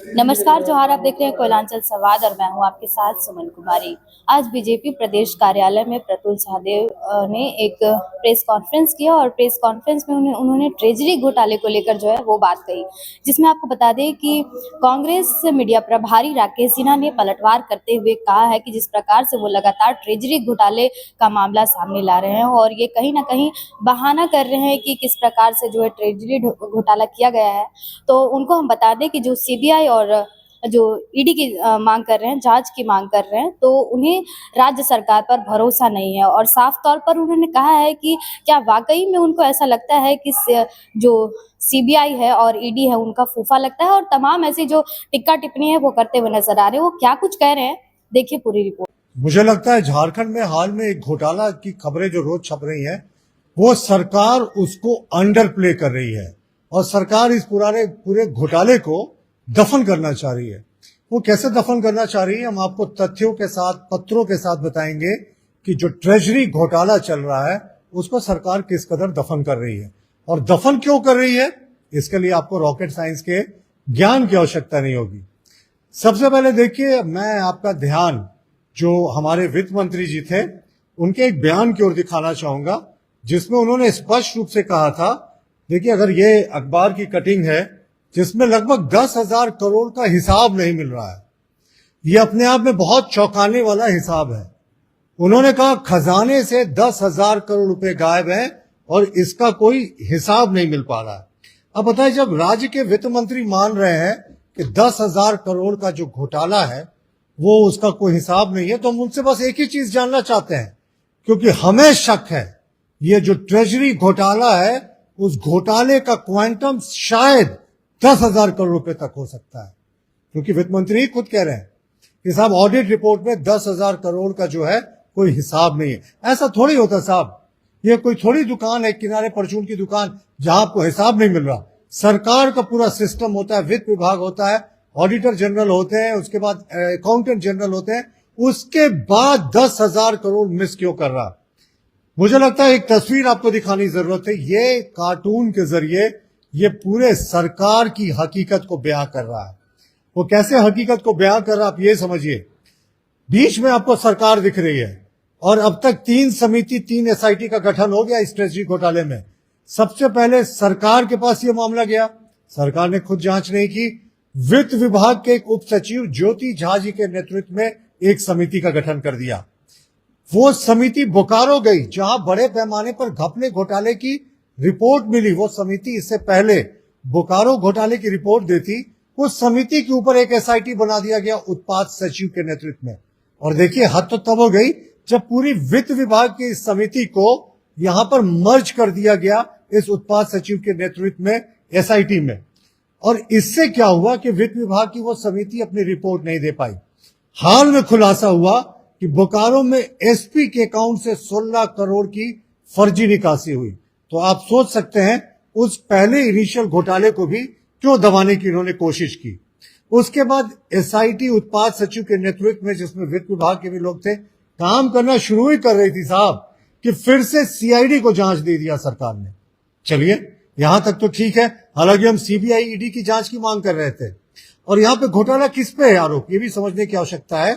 नमस्कार जोहार, आप देख रहे हैं कोयलांचल संवाद और मैं हूं आपके साथ सुमन कुमारी। आज बीजेपी प्रदेश कार्यालय में प्रतुल सहदेव ने एक प्रेस कॉन्फ्रेंस किया और प्रेस कॉन्फ्रेंस में उन्होंने ट्रेजरी घोटाले को लेकर जो है वो बात कही, जिसमें आपको बता दें कि कांग्रेस मीडिया प्रभारी राकेश सिन्हा ने पलटवार करते हुए कहा है कि जिस प्रकार से वो लगातार ट्रेजरी घोटाले का मामला सामने ला रहे हैं और ये कहीं ना कहीं बहाना कर रहे हैं कि किस प्रकार से जो है ट्रेजरी घोटाला किया गया है। तो उनको हम बता दें कि जो सीबीआई और जो ईडी की मांग कर रहे हैं, जांच की मांग कर रहे हैं, तो उन्हें राज्य सरकार पर भरोसा नहीं है और साफ तौर पर उन्होंने कहा है कि क्या वाकई में उनको ऐसा लगता है कि जो सीबीआई है और ईडी है उनका फूफा लगता है, और तमाम ऐसी जो टिक्का टिप्पणी है वो करते हुए नजर आ रहे हैं। वो क्या कुछ कह रहे हैं, देखिए पूरी रिपोर्ट। मुझे लगता है झारखंड में हाल में एक घोटाला की खबरें जो रोज छप रही हैं, वो सरकार उसको अंडर प्ले कर रही है और सरकार इस पूरे घोटाले को दफन करना चाह रही है। वो कैसे दफन करना चाह रही है, हम आपको तथ्यों के साथ, पत्रों के साथ बताएंगे कि जो ट्रेजरी घोटाला चल रहा है उसको सरकार किस कदर दफन कर रही है और दफन क्यों कर रही है। इसके लिए आपको रॉकेट साइंस के ज्ञान की आवश्यकता नहीं होगी। सबसे पहले देखिए, मैं आपका ध्यान जो हमारे वित्त मंत्री जी थे उनके एक बयान की ओर दिखाना चाहूंगा, जिसमें उन्होंने स्पष्ट रूप से कहा था, देखिए अगर ये अखबार की कटिंग है जिसमें लगभग 10,000 करोड़ का हिसाब नहीं मिल रहा है, ये अपने आप में बहुत चौंकाने वाला हिसाब है। उन्होंने कहा खजाने से 10,000 करोड़ रुपए गायब हैं और इसका कोई हिसाब नहीं मिल पा रहा है। अब बताइए, जब राज्य के वित्त मंत्री मान रहे हैं कि 10,000 करोड़ का जो घोटाला है वो उसका कोई हिसाब नहीं है, तो हम उनसे बस एक ही चीज जानना चाहते हैं, क्योंकि हमें शक है ये जो ट्रेजरी घोटाला है उस घोटाले का क्वांटम शायद 10,000 करोड़ रुपए तक हो सकता है, क्योंकि वित्त मंत्री खुद कह रहे हैं कि साहब ऑडिट रिपोर्ट में 10,000 करोड़ का जो है कोई हिसाब नहीं है। ऐसा थोड़ी होता साहब, ये कोई थोड़ी दुकान है किनारे परचून की दुकान जहां आपको हिसाब नहीं मिल रहा। सरकार का पूरा सिस्टम होता है, वित्त विभाग होता है, ऑडिटर जनरल होते हैं, उसके बाद अकाउंटेंट जनरल होते हैं, उसके बाद 10,000 करोड़ मिस क्यों कर रहा। मुझे लगता है एक तस्वीर आपको दिखाने की जरूरत है। ये कार्टून के जरिए ये पूरे सरकार की हकीकत को बयां कर रहा है। वो कैसे हकीकत को बयां कर रहा है आप ये समझिए। बीच में आपको सरकार दिख रही है और अब तक 3 समिति 3 एसआईटी का गठन हो गया इस ट्रेजरी घोटाले में। सबसे पहले सरकार के पास ये मामला गया, सरकार ने खुद जांच नहीं की। वित्त विभाग के एक उप सचिव ज्योति झा जी के नेतृत्व में एक समिति का गठन कर दिया। वो समिति बोकारो गई जहां बड़े पैमाने पर घपले घोटाले की रिपोर्ट मिली। वो समिति इससे पहले बोकारो घोटाले की रिपोर्ट देती, उस समिति के ऊपर एक एसआईटी बना दिया गया उत्पाद सचिव के नेतृत्व में। और देखिए हद तो तब हो गई जब पूरी वित्त विभाग की इस समिति को यहां पर मर्ज कर दिया गया इस उत्पाद सचिव के नेतृत्व में एसआईटी में। और इससे क्या हुआ कि वित्त विभाग की वो समिति अपनी रिपोर्ट नहीं दे पाई। हाल में खुलासा हुआ कि बोकारो में एसपी के अकाउंट से 16 करोड़ की फर्जी निकासी हुई। तो आप सोच सकते हैं उस पहले इनिशियल घोटाले को भी क्यों दबाने की इन्होंने कोशिश की। उसके बाद एसआईटी उत्पाद सचिव के नेतृत्व में, जिसमें वित्त विभाग के भी लोग थे, काम करना शुरू ही कर रही थी साहब, कि फिर से सीआईडी को जांच दे दिया सरकार ने। चलिए यहां तक तो ठीक है, हालांकि हम सीबीआई ईडी की जांच की मांग कर रहे थे। और यहां पे घोटाला किस पे है आरोप, ये भी समझने की आवश्यकता है।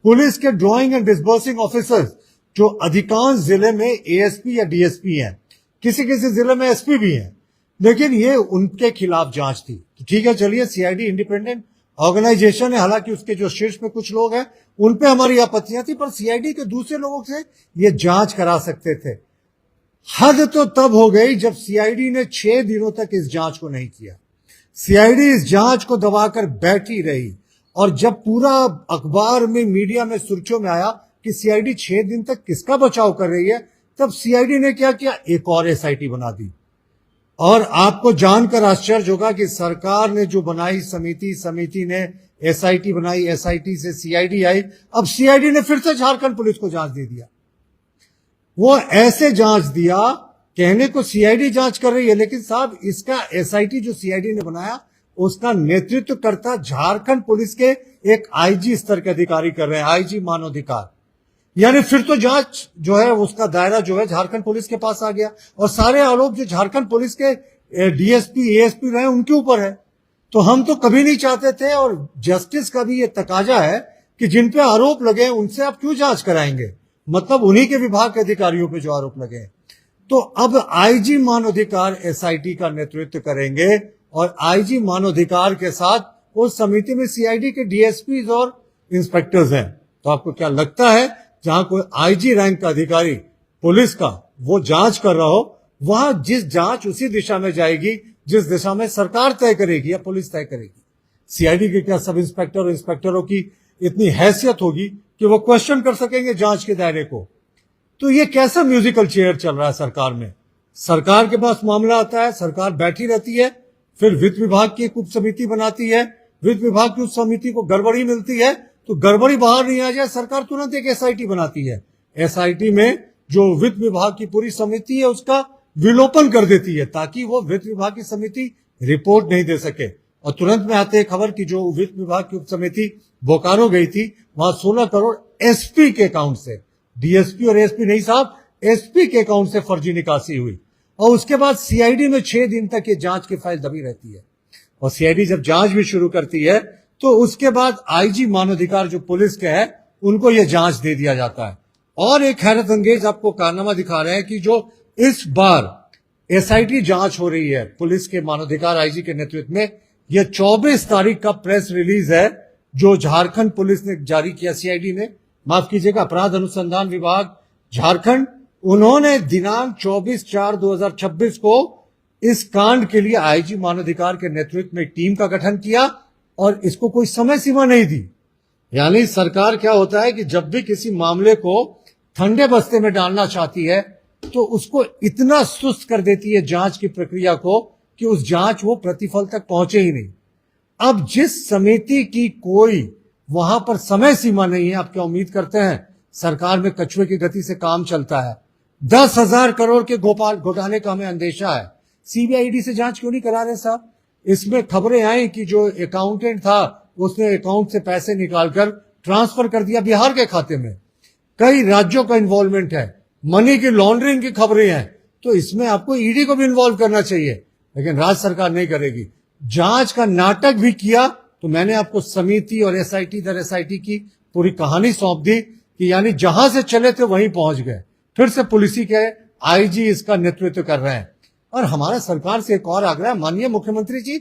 पुलिस के ड्रॉइंग एंड डिसबर्सिंग ऑफिसर्स, जो अधिकांश जिले में एएसपी या डीएसपी हैं, किसी किसी जिले में एसपी भी हैं, लेकिन ये उनके खिलाफ जांच थी। तो ठीक है, चलिए सीआईडी इंडिपेंडेंट ऑर्गेनाइजेशन है, हालांकि उसके जो शीर्ष में कुछ लोग हैं उन पे हमारी आपत्तियां थी, पर सीआईडी के दूसरे लोगों से ये जांच करा सकते थे। हद तो तब हो गई जब सीआईडी ने 6 दिनों तक इस जांच को नहीं किया। सीआईडी इस जांच को दबाकर बैठी रही और जब पूरा अखबार में, मीडिया में सुर्खियों में आया कि सीआईडी 6 दिन तक किसका बचाव कर रही है, तब सीआईडी ने क्या किया, एक और एसआईटी बना दी। और आपको जानकर आश्चर्य होगा कि सरकार ने जो बनाई समिति ने एसआईटी बनाई, एसआईटी से सीआईडी आई, अब सीआईडी ने फिर से झारखंड पुलिस को जांच दे दिया। वो ऐसे जांच दिया, कहने को सीआईडी जांच कर रही है, लेकिन साहब इसका एसआईटी जो सीआईडी ने बनाया उसका नेतृत्व करता झारखंड पुलिस के एक आईजी स्तर के अधिकारी कर रहे हैं, आईजी मानवाधिकार। यानी फिर तो जांच जो है उसका दायरा जो है झारखंड पुलिस के पास आ गया और सारे आरोप जो झारखंड पुलिस के डीएसपी एएसपी रहे उनके ऊपर है। तो हम तो कभी नहीं चाहते थे, और जस्टिस का भी ये तकाजा है कि जिन पे आरोप लगे उनसे आप क्यों जांच कराएंगे, मतलब उन्हीं के विभाग के अधिकारियों पे जो आरोप लगे हैं। तो अब आईजी मानवाधिकार एसआईटी का नेतृत्व करेंगे, और आईजी मानवाधिकार के साथ उस समिति में सीआईडी के डीएसपी और इंस्पेक्टर्स हैं। तो आपको क्या लगता है, जहां कोई आईजी रैंक का अधिकारी पुलिस का वो जांच कर रहा हो, वहां जिस जांच उसी दिशा में जाएगी जिस दिशा में सरकार तय करेगी या पुलिस तय करेगी। सीआईडी के क्या सब इंस्पेक्टर और इंस्पेक्टरों की इतनी हैसियत होगी कि वो क्वेश्चन कर सकेंगे जांच के दायरे को? तो ये कैसा म्यूजिकल चेयर चल रहा है सरकार में? सरकार के पास मामला आता है, सरकार बैठी रहती है, फिर वित्त विभाग की एक उप समिति बनाती है, वित्त विभाग की उस समिति को गड़बड़ी मिलती है, तो गड़बड़ी बाहर नहीं आ जाए, सरकार तुरंत एक एसआईटी बनाती है। एसआईटी में जो वित्त विभाग की पूरी समिति है उसका विलोपन कर देती है, ताकि वो वित्त विभाग की समिति रिपोर्ट नहीं दे सके। और तुरंत में आते हैं खबर की जो वित्त विभाग की उप समिति बोकारो गई थी, वहां 16 करोड़ एसपी के अकाउंट से, डीएसपी और एसपी नहीं साहब, एसपी के अकाउंट से फर्जी निकासी हुई। और उसके बाद सीआईडी में 6 दिन तक ये जांच की फाइल दबी रहती है, और सीआईडी जब जांच भी शुरू करती है तो उसके बाद आईजी मानवाधिकार जो पुलिस के है उनको ये जांच दे दिया जाता है। और एक हैरत अंगेज आपको कारनामा दिखा रहे हैं कि जो इस बार एसआईटी जांच हो रही है पुलिस के मानवाधिकार आईजी के नेतृत्व में, यह 24 तारीख का प्रेस रिलीज है जो झारखंड पुलिस ने जारी किया। सीआईडी ने, माफ कीजिएगा, अपराध अनुसंधान विभाग झारखंड, उन्होंने दिनांक 24/4/2026 को इस कांड के लिए आईजी मानवाधिकार के नेतृत्व में एक टीम का गठन किया, और इसको कोई समय सीमा नहीं दी। यानी सरकार क्या होता है कि जब भी किसी मामले को ठंडे बस्ते में डालना चाहती है तो उसको इतना सुस्त कर देती है जांच की प्रक्रिया को कि उस जांच वो प्रतिफल तक पहुंचे ही नहीं। अब जिस समिति की कोई वहां पर समय सीमा नहीं है, आप क्या उम्मीद करते हैं सरकार में कछुए की गति से काम चलता है? 10,000 करोड़ के घोटाले का हमें अंदेशा है, सीबीआईडी से जांच क्यों नहीं करा रहे साहब? इसमें खबरें आई कि जो अकाउंटेंट था उसने अकाउंट से पैसे निकालकर ट्रांसफर कर दिया बिहार के खाते में। कई राज्यों का इन्वॉल्वमेंट है, मनी की लॉन्ड्रिंग की खबरें हैं, तो इसमें आपको ईडी को भी इन्वॉल्व करना चाहिए, लेकिन राज्य सरकार नहीं करेगी। जांच का नाटक भी किया तो मैंने आपको समिति और एसआईटी दर एसआईटी की पूरी कहानी सौंप दी कि यानी जहां से चले थे वहीं पहुंच गए। फिर से पुलिस के आईजी इसका नेतृत्व कर रहे हैं। और हमारा सरकार से एक और आग्रह, माननीय मुख्यमंत्री जी,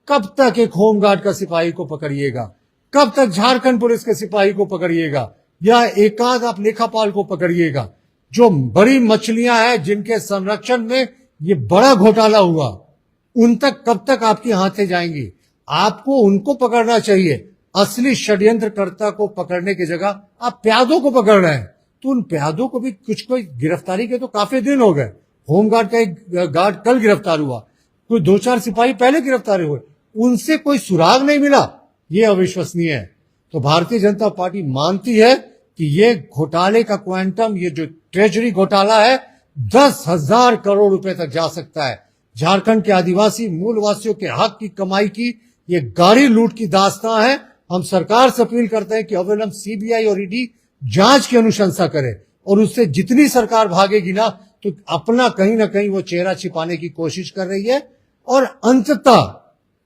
कब तक एक होमगार्ड का सिपाही को पकड़िएगा? कब तक झारखंड पुलिस के सिपाही को पकड़िएगा, या एकाध आप लेखापाल को पकड़िएगा? जो बड़ी मछलियां हैं जिनके संरक्षण में ये बड़ा घोटाला हुआ, उन तक कब तक आपकी हाथें जाएंगी? आपको उनको पकड़ना चाहिए। असली षड्यंत्रकर्ता को पकड़ने की जगह आप प्यादों को पकड़ रहे हैं, तो उन प्यादों को भी कुछ कोई गिरफ्तारी के तो काफी दिन हो गए। होमगार्ड का एक गार्ड कल गिरफ्तार हुआ, कोई 2-4 सिपाही पहले गिरफ्तार हुए, उनसे कोई सुराग नहीं मिला। ये अविश्वसनीय है। तो भारतीय जनता पार्टी मानती है कि ये घोटाले का क्वांटम, ये जो ट्रेजरी घोटाला है, 10,000 करोड़ रुपए तक जा सकता है। झारखंड के आदिवासी मूलवासियों के हक की कमाई की ये गाड़ी लूट की दास्तां है। हम सरकार से अपील करते हैं कि अविलंब सीबीआई और ईडी जांच की अनुशंसा करे, और उससे जितनी सरकार भागेगी ना तो अपना कहीं ना कहीं वो चेहरा छिपाने की कोशिश कर रही है। और अंततः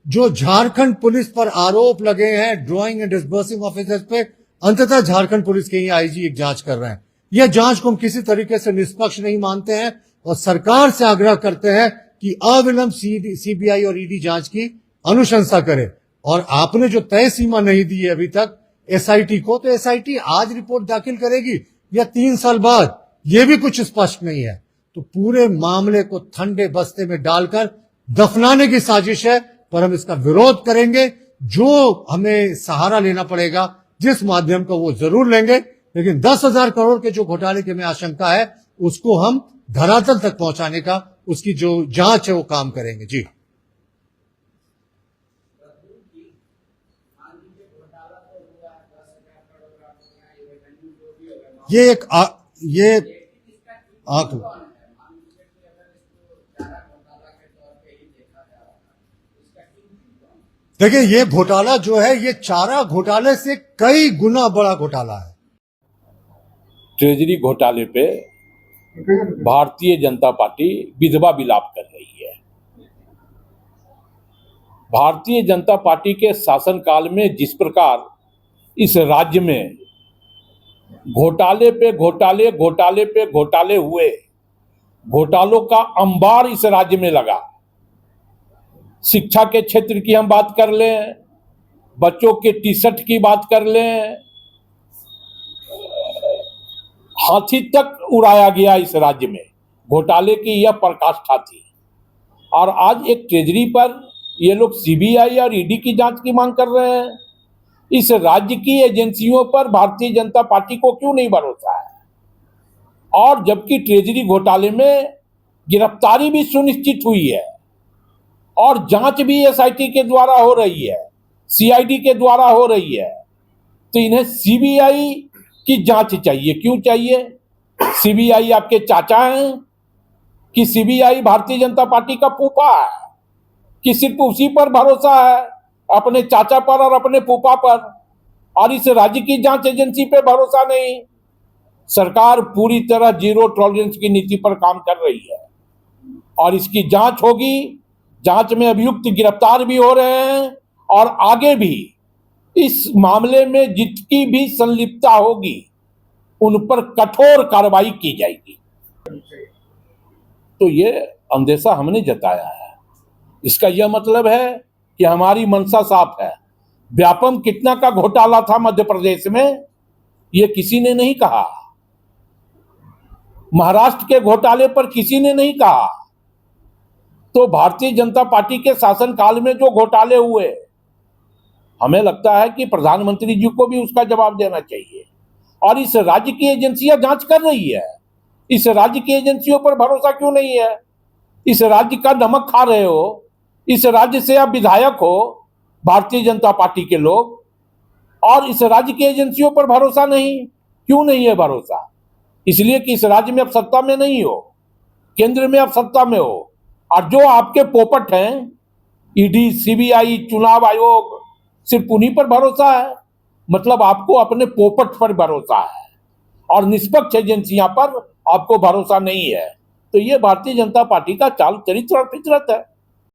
जो झारखंड पुलिस पर आरोप लगे हैं ड्रॉइंग एंड डिसबर्सिंग ऑफिसर्स पे, अंततः झारखंड पुलिस के ही आईजी एक जांच कर रहे हैं। यह जांच को हम किसी तरीके से निष्पक्ष नहीं मानते हैं, और सरकार से आग्रह करते हैं कि अविलंब सीबीआई और ईडी जांच की अनुशंसा करे। और आपने जो तय सीमा नहीं दी है अभी तक एसआईटी को, तो एसआईटी आज रिपोर्ट दाखिल करेगी या 3 साल बाद, यह भी कुछ स्पष्ट नहीं है। तो पूरे मामले को ठंडे बस्ते में डालकर दफनाने की साजिश है, पर हम इसका विरोध करेंगे। जो हमें सहारा लेना पड़ेगा, जिस माध्यम का, वो जरूर लेंगे, लेकिन 10,000 करोड़ के जो घोटाले की हमें आशंका है उसको हम धरातल तक पहुंचाने का, उसकी जो जांच है वो काम करेंगे। जी, ये एक आंकड़ा, देखिए ये घोटाला जो है ये चारा घोटाले से कई गुना बड़ा घोटाला है। ट्रेजरी घोटाले पे भारतीय जनता पार्टी विधवा विलाप कर रही है। भारतीय जनता पार्टी के शासनकाल में जिस प्रकार इस राज्य में घोटाले पे घोटाले घोटाले पे घोटाले हुए, घोटालों का अंबार इस राज्य में लगा। शिक्षा के क्षेत्र की हम बात कर लें, बच्चों के टी शर्ट की बात कर लें, हाथी तक उड़ाया गया इस राज्य में, घोटाले की यह पराकाष्ठा थी। और आज एक ट्रेजरी पर ये लोग सीबीआई और ईडी की जांच की मांग कर रहे हैं। इस राज्य की एजेंसियों पर भारतीय जनता पार्टी को क्यों नहीं भरोसा है? और जबकि ट्रेजरी घोटाले में गिरफ्तारी भी सुनिश्चित हुई है और जांच भी एसआईटी के द्वारा हो रही है, सीआईडी के द्वारा हो रही है, तो इन्हें सीबीआई की जांच चाहिए। क्यों चाहिए? सीबीआई आपके चाचा हैं कि सीबीआई भारतीय जनता पार्टी का फूफा है कि सिर्फ उसी पर भरोसा है, अपने चाचा पर और अपने फूफा पर, और इस राज्य की जांच एजेंसी पे भरोसा नहीं? सरकार पूरी तरह जीरो टॉलरेंस की नीति पर काम कर रही है और इसकी जांच होगी। जांच में अभियुक्त गिरफ्तार भी हो रहे हैं और आगे भी इस मामले में जितनी भी संलिप्तता होगी उन पर कठोर कार्रवाई की जाएगी। तो ये अंदेशा हमने जताया है। इसका यह मतलब है कि हमारी मंशा साफ है। व्यापम कितना का घोटाला था मध्य प्रदेश में, ये किसी ने नहीं कहा। महाराष्ट्र के घोटाले पर किसी ने नहीं कहा। तो भारतीय जनता पार्टी के शासनकाल में जो घोटाले हुए, हमें लगता है कि प्रधानमंत्री जी को भी उसका जवाब देना चाहिए। और इस राज्य की एजेंसियां जांच कर रही है। इस राज्य की एजेंसियों पर भरोसा क्यों नहीं है? इस राज्य का नमक खा रहे हो, इस राज्य से आप विधायक हो भारतीय जनता पार्टी के लोग, और इस राज्य की एजेंसियों पर भरोसा नहीं। क्यों नहीं है भरोसा? इसलिए कि इस राज्य में आप सत्ता में नहीं हो, केंद्र में आप सत्ता में हो, और जो आपके पोपट हैं ईडी, सीबीआई, चुनाव आयोग, सिर्फ उन्हीं पर भरोसा है। मतलब आपको अपने पोपट पर भरोसा है और निष्पक्ष एजेंसियां पर आपको भरोसा नहीं है। तो ये भारतीय जनता पार्टी का चाल चरित्र और फितरत है।